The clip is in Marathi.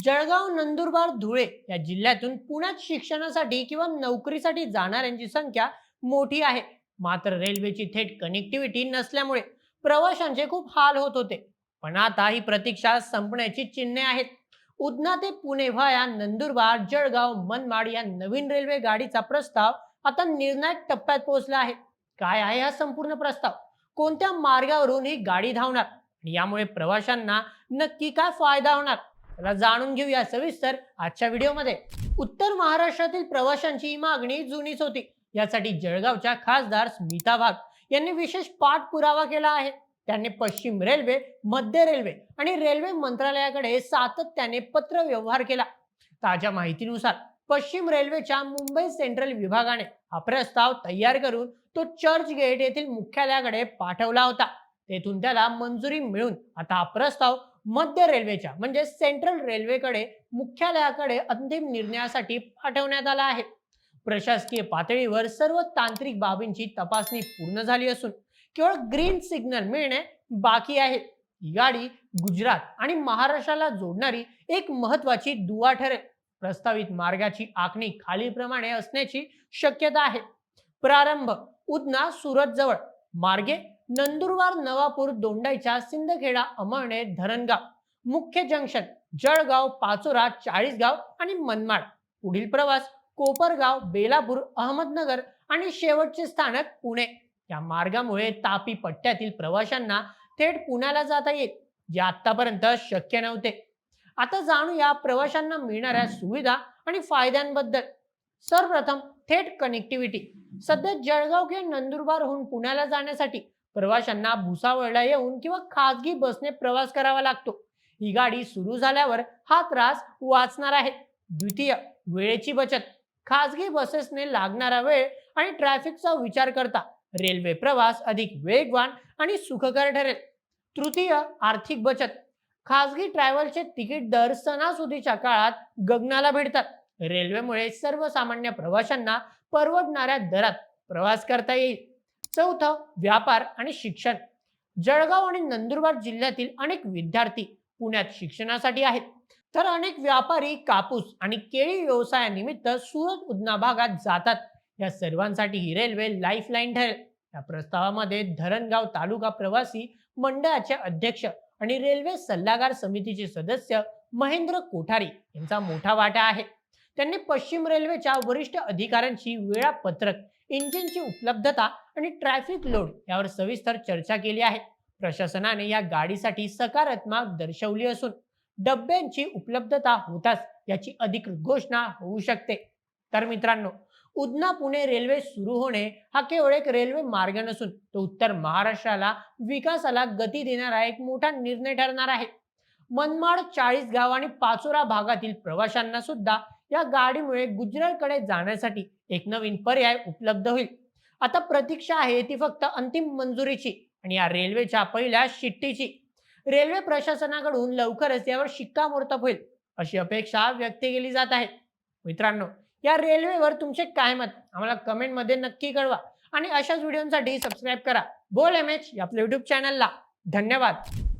जळगाव, नंदुरबार, धुळे या जिल्ह्यातून पुण्यात शिक्षणासाठी किंवा नोकरीसाठी जाणाऱ्यांची संख्या मोठी आहे. मात्र रेल्वेची थेट कनेक्टिव्हिटी नसल्यामुळे प्रवाशांचे खूप हाल होत होते. पण आता ही प्रतीक्षा संपण्याची चिन्हे आहेत. उधना ते पुणे व्हाया नंदुरबार, जळगाव, मनमाड या नवीन रेल्वे गाडीचा प्रस्ताव आता निर्णायक टप्प्यात पोहोचला आहे. काय आहे हा संपूर्ण प्रस्ताव? कोणत्या मार्गावरून ही गाडी धावणार आणि यामुळे प्रवाशांना नक्की काय फायदा होणार? त्याला जाणून घेऊया सविस्तर आजच्या व्हिडिओमध्ये. उत्तर महाराष्ट्रातील प्रवाशांची ही मागणी जुनीच होती. यासाठी जळगावच्या खासदार स्मिता वाघ यांनी विशेष पाठपुरावा केला आहे. त्यांनी पश्चिम रेल्वे, मध्य रेल्वे आणि रेल्वे मंत्रालयाकडे सातत्याने पत्र व्यवहार केला. ताज्या माहितीनुसार पश्चिम रेल्वेच्या मुंबई सेंट्रल विभागाने हा प्रस्ताव तयार करून तो चर्चगेट येथील मुख्यालयाकडे पाठवला होता. तेथून त्याला मंजुरी मिळून आता हा प्रस्ताव मध्य रेल्वेच्या म्हणजे सेंट्रल रेल्वेकडे मुख्यालयाकडे अंतिम निर्णयासाठी पाठवण्यात आला आहे. प्रशासकीय पातळीवर सर्व तांत्रिक बाबींची तपासणी पूर्ण झाली असून केवळ ग्रीन सिग्नल मिळणे बाकी आहे. ही गाडी गुजरात आणि महाराष्ट्राला जोडणारी एक महत्वाची दुवा ठरेल. प्रस्तावित मार्गाची आखणी खालीलप्रमाणे असण्याची शक्यता आहे. प्रारंभ उधना सुरत जवळ मार्गे नंदुरबार, नवापूर, दोंडाईचा, सिंदखेडा, अमळनेर, धरणगाव. मुख्य जंक्शन जळगाव, पाचोरा, चाळीसगाव आणि मनमाड. पुढील प्रवास कोपरगाव, बेलापूर, अहमदनगर आणि शेवटचे स्थानक पुणे. या मार्गामुळे तापी पट्ट्यातील प्रवाशांना थेट पुण्याला जाता येईल, जे आतापर्यंत शक्य नव्हते. आता जाणूया प्रवाशांना मिळणाऱ्या सुविधा आणि फायद्यांबद्दल. सर्वप्रथम थेट कनेक्टिव्हिटी. सध्या जळगाव किंवा नंदुरबारहून पुण्याला जाण्यासाठी प्रवाशांना भुसावळला येऊन किंवा खासगी बसने प्रवास करावा लागतो. ही गाडी सुरू झाल्यावर हा त्रास वाचणार आहे. द्वितीय, वेळेची बचत. खासगी बसेसने लागणारा वेळ आणि ट्रॅफिकचा विचार करता रेल्वे प्रवास अधिक वेगवान आणि सुखकर ठरेल. तृतीय, आर्थिक बचत. खासगी ट्रॅव्हलचे तिकीट दर सणासुदीच्या काळात गगनाला भिडतात. रेल्वेमुळे सर्वसामान्य प्रवाशांना परवडणाऱ्या दरात प्रवास करता येईल. चौथं, व्यापार आणि शिक्षण. जळगाव आणि नंदुरबार जिल्ह्यातील अनेक विद्यार्थी पुण्यात शिक्षणासाठी आहेत, तर अनेक व्यापारी कापूस आणि केळी व्यवसायानिमित्त सुरत, उधना भागात जातात. या सर्वांसाठी ही रेल्वे लाईफलाईन ठरेल. या प्रस्तावामध्ये धरणगाव तालुका प्रवासी मंडळाचे अध्यक्ष आणि रेल्वे सल्लागार समितीचे सदस्य महेंद्र कोठारी यांचा मोठा वाटा आहे. त्यांनी पश्चिम रेल्वेच्या वरिष्ठ अधिकाऱ्यांची वेळापत्रक, इंजिनची उपलब्धता आणि ट्रॅफिक लोड यावर सविस्तर चर्चा केली आहे. प्रशासनाने या गाडीसाठी सकारात्मक दर्शवली असून डब्यांची उपलब्धता होताच याची अधिकृत घोषणा होऊ शकते. तर मित्रांनो, उधना पुणे रेल्वे सुरू होणे हा केवळ एक रेल्वे मार्ग नसून तो उत्तर महाराष्ट्राला विकासाला गती देणारा एक मोठा निर्णय ठरणार आहे. मनमाड, चाळीसगाव आणि पाचोरा भागातील प्रवाशांना सुद्धा या गाडीमुळे गुजरातकडे जाण्यासाठी एक नवीन पर्याय उपलब्ध होईल. आता प्रतीक्षा आहे ती फक्त अंतिम मंजुरीची आणि या रेल्वेच्या पहिल्या शिट्टीची. रेल्वे प्रशासनाकडून लवकरच यावर शिक्कामोर्तब होईल अशी अपेक्षा व्यक्त केली जात आहे. मित्रांनो, या रेल्वेवर तुमचे काय मत आम्हाला कमेंटमध्ये नक्की कळवा आणि अशाच व्हिडिओसाठी सबस्क्राईब करा बोल एम एच या आपल्या युट्यूब चॅनलला. धन्यवाद.